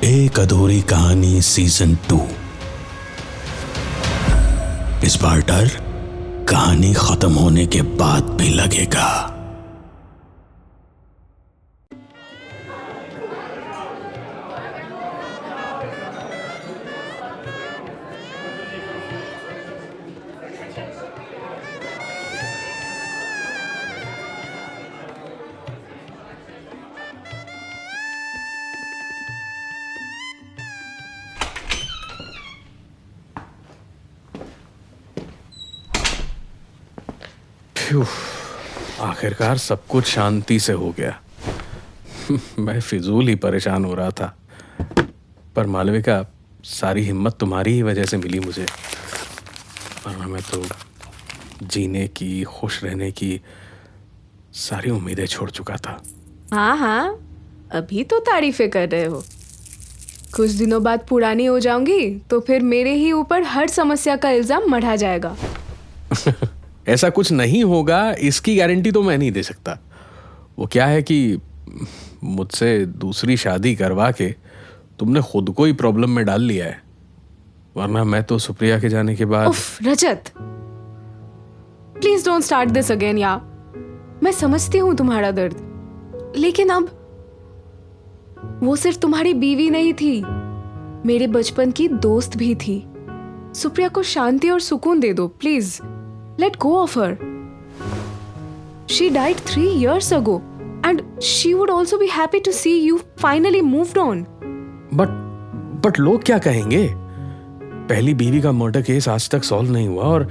एक अधूरी कहानी सीजन 2। इस बार डर कहानी खत्म होने के बाद भी लगेगा। आखिरकार सब कुछ शांति से हो गया। मैं फिजूल ही परेशान हो रहा था, पर मालविका, सारी हिम्मत तुम्हारी ही वजह से मिली मुझे, वरना मैं तो जीने की, खुश रहने की सारी उम्मीदें छोड़ चुका था। हाँ, अभी तो तारीफें कर रहे हो। कुछ दिनों बाद पुरानी हो जाऊंगी तो फिर मेरे ही ऊपर हर समस्या का इल्जाम मढ़ा जाएगा। ऐसा कुछ नहीं होगा, इसकी गारंटी तो मैं नहीं दे सकता। वो क्या है कि मुझसे दूसरी शादी करवा के तुमने खुद को ही प्रॉब्लम में डाल लिया है, वरना मैं तो सुप्रिया के जाने के बाद। उफ Rajat, please don't start this again यार। मैं समझती हूँ तुम्हारा दर्द, लेकिन अब वो सिर्फ तुम्हारी बीवी नहीं थी, मेरे बचपन की दोस्त भी थी। सुप्रिया को शांति और सुकून दे दो please. Let go of her. She died 3 years ago, and she would also be happy to see you finally moved on. But लोग क्या कहेंगे? पहली बीवी का मर्डर केस आज तक सॉल्व नहीं हुआ और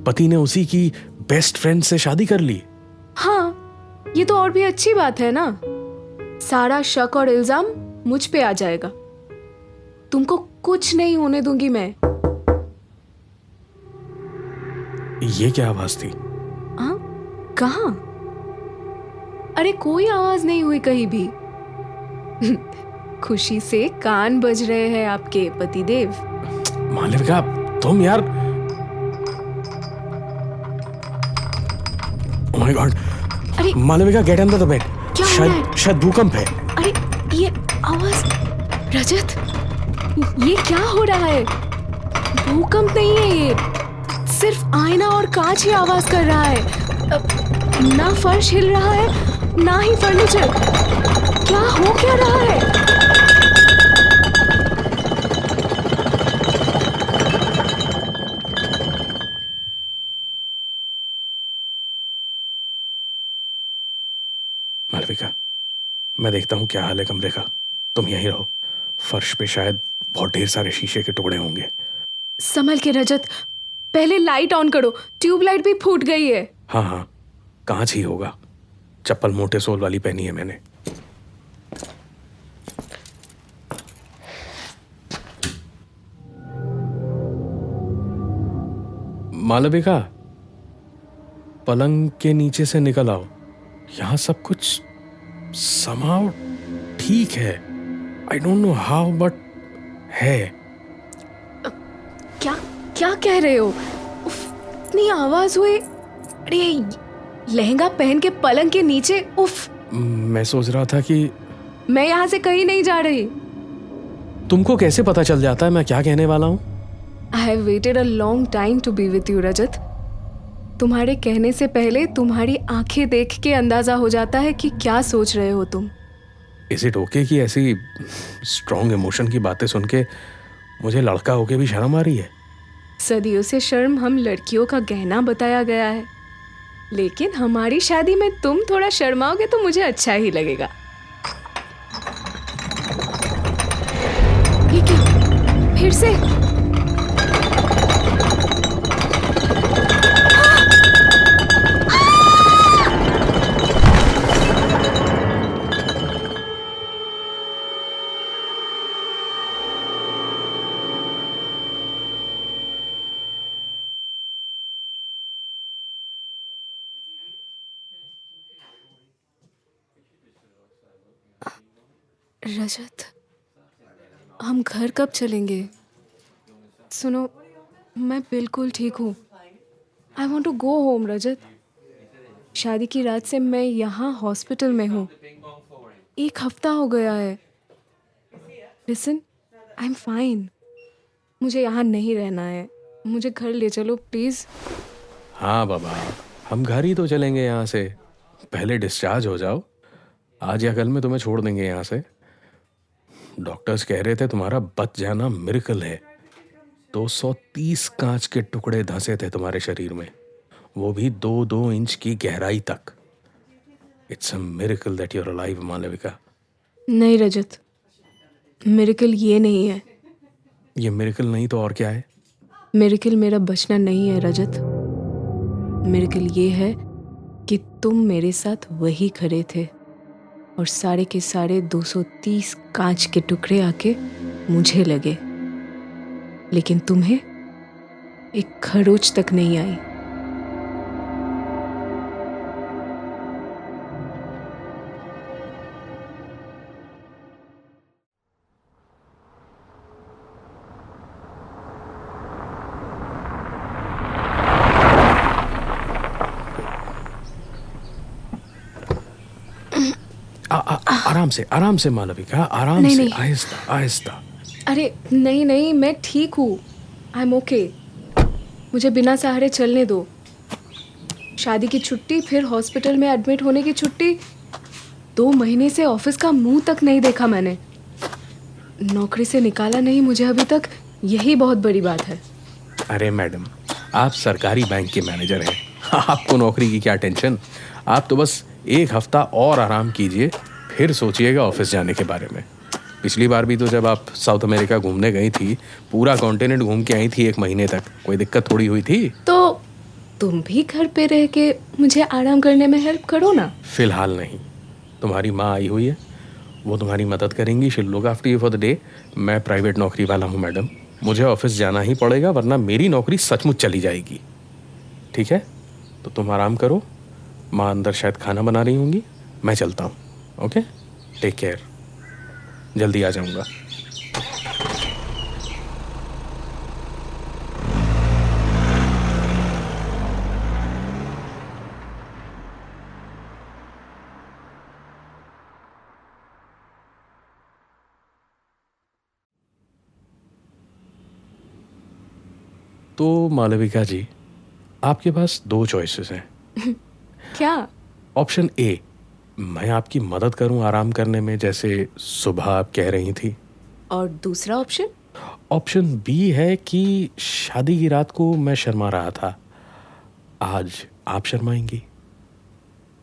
पति ने उसी की बेस्ट फ्रेंड से शादी कर ली। हाँ, ये तो और भी अच्छी बात है ना। सारा शक और इल्जाम मुझ पे आ जाएगा। तुमको कुछ नहीं होने दूंगी मैं। ये क्या आवाज थी? कहाँ? अरे कोई आवाज नहीं हुई कहीं भी। खुशी से कान बज रहे हैं आपके पतिदेव। मालविका, तुम यार। Oh my God. अरे Malvika, get under the bed. क्या हो रहा है? शायद भूकंप है। अरे ये आवाज, रजत, ये क्या हो रहा है? भूकंप नहीं है ये, सिर्फ आईना और कांच ही आवाज कर रहा है। ना फर्श हिल रहा है, ना ही फर्नीचर। क्या हो क्या रहा है? मालविका, मैं देखता हूँ क्या हाल है कमरे का। तुम यहीं रहो। फर्श पे शायद बहुत ढेर सारे शीशे के टुकड़े होंगे। संभल के रजत, पहले लाइट ऑन करो, ट्यूबलाइट भी फूट गई है। हाँ, कांच ही होगा। चप्पल मोटे सोल वाली पहनी है मैंने। मालविका, पलंग के नीचे से निकल आओ। यहां सब कुछ somehow ठीक है। I don't know how, but है। क्या क्या कह रहे हो? उफ, इतनी आवाज हुई। अरे लहंगा पहन के पलंग के नीचे। उफ। मैं सोच रहा था कि मैं यहाँ से कहीं नहीं जा रही। तुमको कैसे पता चल जाता है मैं क्या कहने वाला हूँ? I have waited a long time to be with you, रजत। तुम्हारे कहने से पहले तुम्हारी आंखें देख के अंदाजा हो जाता है कि क्या सोच रहे हो तुम। इज इट ओके कि ऐसी स्ट्रॉन्ग इमोशन की बातें सुन के मुझे लड़का होके भी शर्म आ रही है? सदियों से शर्म हम लड़कियों का गहना बताया गया है, लेकिन हमारी शादी में तुम थोड़ा शर्माओगे तो मुझे अच्छा ही लगेगा। ये क्या? फिर से? रजत, हम घर कब चलेंगे? सुनो, मैं बिल्कुल ठीक हूँ। I want to go home Rajat. शादी की रात से मैं यहाँ हॉस्पिटल में हूँ। 1 हफ्ता हो गया है। Listen, I am fine. मुझे यहाँ नहीं रहना है. मुझे घर ले चलो प्लीज. हाँ बाबा, हम घर ही तो चलेंगे यहाँ से. पहले डिस्चार्ज हो जाओ. आज या कल में तुम्हें छोड़ देंगे यहाँ से. डॉक्टर्स कह रहे थे तुम्हारा बच जाना मिरेकल है. 230 कांच के टुकड़े धंसे थे तुम्हारे शरीर में, वो भी 2-2 इंच की गहराई तक. It's a miracle that you are alive Malvika. नहीं रजत, मिरेकल ये नहीं है. ये मिरेकल नहीं तो और क्या है? मिरेकल मेरा बचना नहीं है रजत. मिरेकल ये है कि तुम मेरे साथ वही खड़े थे और सारे के सारे 230 कांच के टुकड़े आके मुझे लगे, लेकिन तुम्हें एक खरोच तक नहीं आई. आराम से मालविका, आराम नहीं, से. नहीं. आहिस्ता आहिस्ता. अरे नहीं नहीं, मैं ठीक हूँ. I am okay. मुझे बिना सहारे चलने दो. शादी की छुट्टी, फिर हॉस्पिटल में एडमिट होने की छुट्टी. 2 महीने से ऑफिस का मुंह तक नहीं देखा मैंने. नौकरी से निकाला नहीं मुझे अभी तक, यही बहुत बड़ी बात है. अरे मैडम, आप सरकारी बैंक के मैनेजर हैं. आपको नौकरी की क्या टेंशन. आप तो बस 1 हफ्ता और आराम कीजिए, फिर सोचिएगा ऑफिस जाने के बारे में. पिछली बार भी तो जब आप साउथ अमेरिका घूमने गई थी, पूरा कॉन्टिनेंट घूम के आई थी 1 महीने तक. कोई दिक्कत थोड़ी हुई थी? तो तुम भी घर पे रह के मुझे आराम करने में हेल्प करो ना. फिलहाल नहीं. तुम्हारी माँ आई हुई है, वो तुम्हारी मदद करेंगी. She will look after you for the day. मैं प्राइवेट नौकरी वाला हूँ मैडम, मुझे ऑफिस जाना ही पड़ेगा, वरना मेरी नौकरी सचमुच चली जाएगी. ठीक है, तो तुम आराम करो. माँ अंदर शायद खाना बना रही होंगी. मैं चलता हूँ. Okay, take care. जल्दी आ जाऊँगा. तो मालविका जी, आपके पास 2 चॉइसेस हैं. क्या? ऑप्शन ए, मैं आपकी मदद करूं आराम करने में, जैसे सुबह आप कह रही थी. और दूसरा ऑप्शन? ऑप्शन बी है कि शादी की रात को मैं शर्मा रहा था, आज आप शर्माएंगी.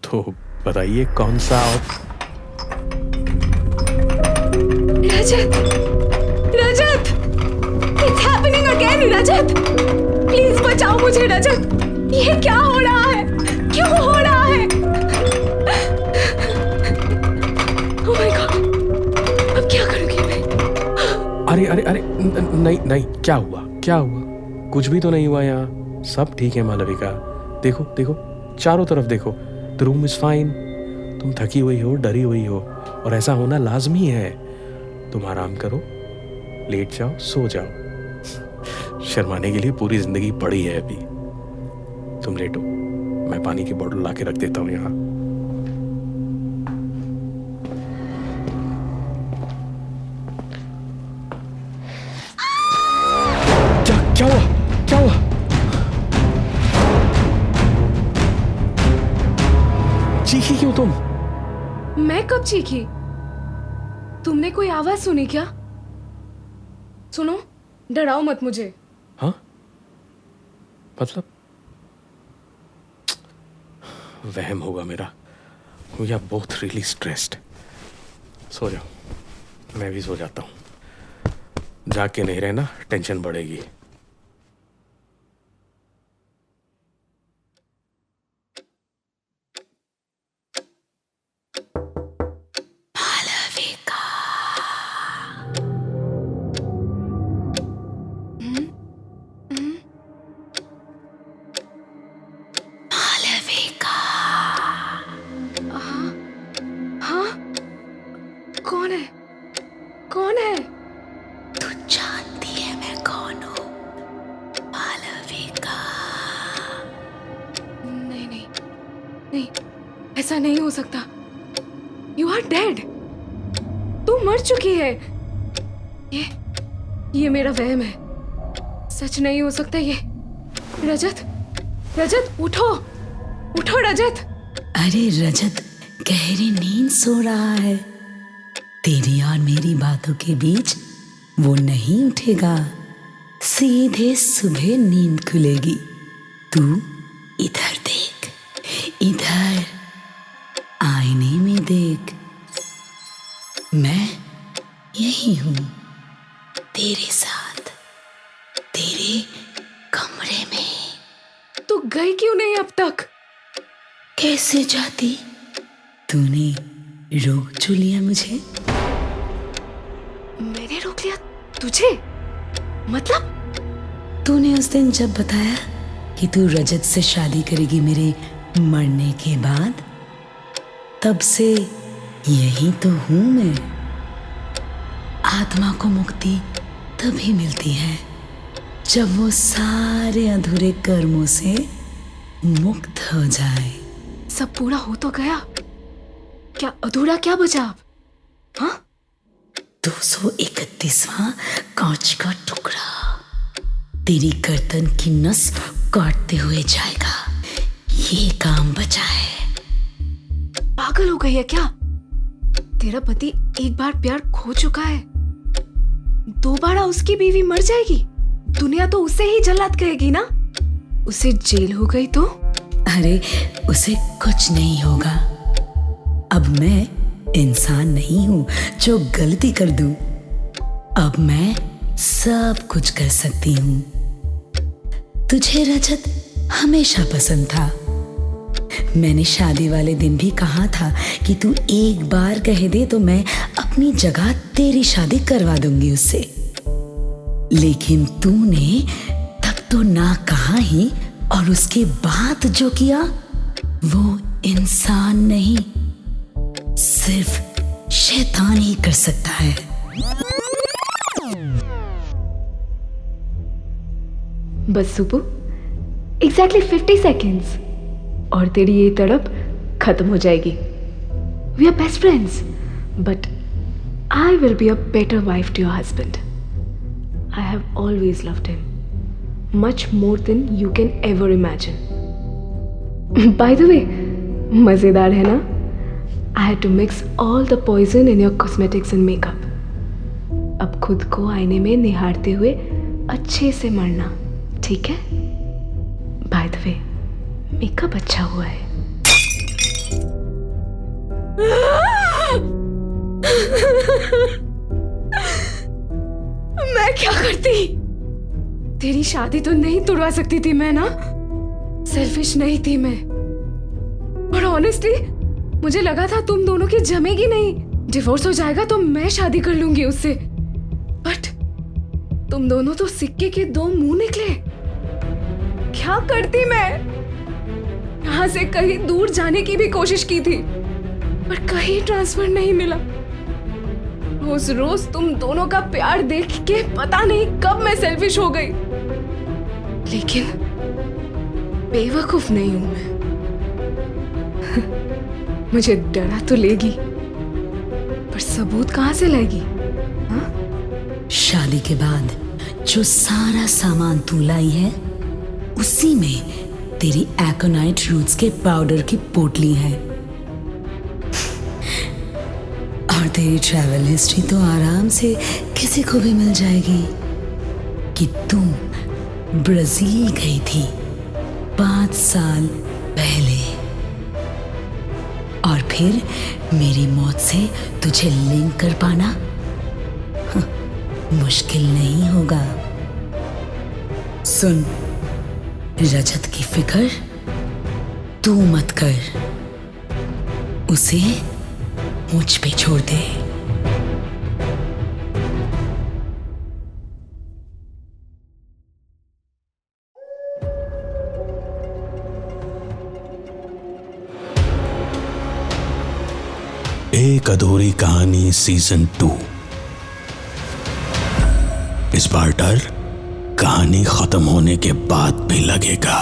तो बताइए कौन सा Rajat, Rajat, it's happening again. Rajat, please बचाओ मुझे. रजत, ये क्या हो रहा है? क्यों हो रहा है? ओह माय गॉड, अब क्या करूंगी मैं? अरे अरे अरे नहीं नहीं, क्या हुआ, क्या हुआ? कुछ भी तो नहीं हुआ. यहाँ सब ठीक है मालविका. देखो देखो, चारों तरफ देखो. The room is fine. तुम थकी हुई हो, डरी हुई हो, और ऐसा होना लाजमी है. तुम आराम करो, लेट जाओ, सो जाओ. शर्माने के लिए पूरी जिंदगी पड़ी है अभी. तुम लेटो, मैं पानी की बोतल ला के रख देता हूँ यहाँ. क्या हुआ, क्या हुआ? चीखी क्यों तुम? मैं कब चीखी? तुमने कोई आवाज सुनी क्या? सुनो, डराओ मत मुझे. हाँ, मतलब वहम होगा मेरा. We are both really stressed. सो जाओ, मैं भी सो जाता हूँ. जाग के नहीं रहना, टेंशन बढ़ेगी. कौन है? कौन है? तू जानती है मैं कौन हूँ? मालविका. नहीं नहीं नहीं, ऐसा नहीं हो सकता. You are dead. तू मर चुकी है. ये मेरा वहम है, सच नहीं हो सकता ये। रजत, रजत उठो, उठो रजत। अरे रजत गहरी नींद सो रहा है। तेरी और मेरी बातों के बीच वो नहीं उठेगा, सीधे सुबह नींद खुलेगी। तू इधर देख, इधर आईने में देख, मैं यही हूं तेरे साथ, तेरे कमरे में। तू गई क्यों नहीं अब तक? कैसे जाती? तूने रोक जो लिया मुझे। मैंने रोक लिया तुझे? मतलब? तूने उस दिन जब बताया कि तू रजत से शादी करेगी मेरे मरने के बाद, तब से यही तो हूं मैं। आत्मा को मुक्ति तभी मिलती है जब वो सारे अधूरे कर्मों से मुक्त हो जाए। सब पूरा हो तो गया, क्या अधूरा क्या बचा अब? हाँ? 231वां कांच का टुकड़ा तेरी गर्दन की नस काटते हुए जाएगा। ये काम बचा है। पागल हो गई है क्या? तेरा पति एक बार प्यार खो चुका है, दोबारा उसकी बीवी मर जाएगी, दुनिया तो उसे ही जल्लाद कहेगी ना? उसे जेल हो गई तो? अरे उसे कुछ नहीं होगा। अब मैं इंसान नहीं हूं जो गलती कर दूं। अब मैं सब कुछ कर सकती हूं। तुझे रजत हमेशा पसंद था। मैंने शादी वाले दिन भी कहा था कि तू एक बार कह दे तो मैं अपनी जगह तेरी शादी करवा दूंगी उससे। लेकिन तूने तब तो ना कहा ही, और उसके बाद जो किया वो इंसान नहीं, सिर्फ शैतान ही कर सकता है। बस सुपू, एग्जैक्टली 50 सेकेंड्स और तेरी ये तड़प खत्म हो जाएगी। We are best friends, but I will be a better wife to your husband. I have always loved him much more than you can ever imagine. By the way, मजेदार है ना? I had to mix all the poison in your cosmetics and makeup. अब खुद को आईने में निहारते हुए अच्छे से मरना, ठीक है? By the way, मेकअप अच्छा हुआ है। मैं क्या करती? तेरी शादी तो नहीं तुड़वा सकती थी मैं ना, सेल्फिश नहीं थी मैं। और ऑनेस्टली मुझे लगा था तुम दोनों की जमेगी नहीं, डिवोर्स हो जाएगा तो मैं शादी कर लूंगी उससे। बट तुम दोनों तो सिक्के के दो मुंह निकले। क्या करती मैं? यहां से कहीं दूर जाने की भी कोशिश की थी, पर कहीं ट्रांसफर नहीं मिला। रोज रोज तुम दोनों का प्यार देख के पता नहीं कब मैं सेल्फिश हो गई। लेकिन बेवकूफ नहीं हूं मैं। मुझे डरा तो लेगी, पर सबूत कहां से लाएगी? हाँ? शादी के बाद जो सारा सामान तू लाई है, उसी में तेरी एकोनाइट रूट्स के पाउडर की पोटली है। और तेरी ट्रैवल हिस्ट्री तो आराम से किसी को भी मिल जाएगी कि तू ब्राजील गई थी 5 साल पहले, और फिर मेरी मौत से तुझे लिंक कर पाना मुश्किल नहीं होगा। सुन, रजत की फिक्र तू मत कर, उसे मुझ पे छोड़ दे। एक अधूरी कहानी सीजन 2। इस बार डर कहानी खत्म होने के बाद भी लगेगा।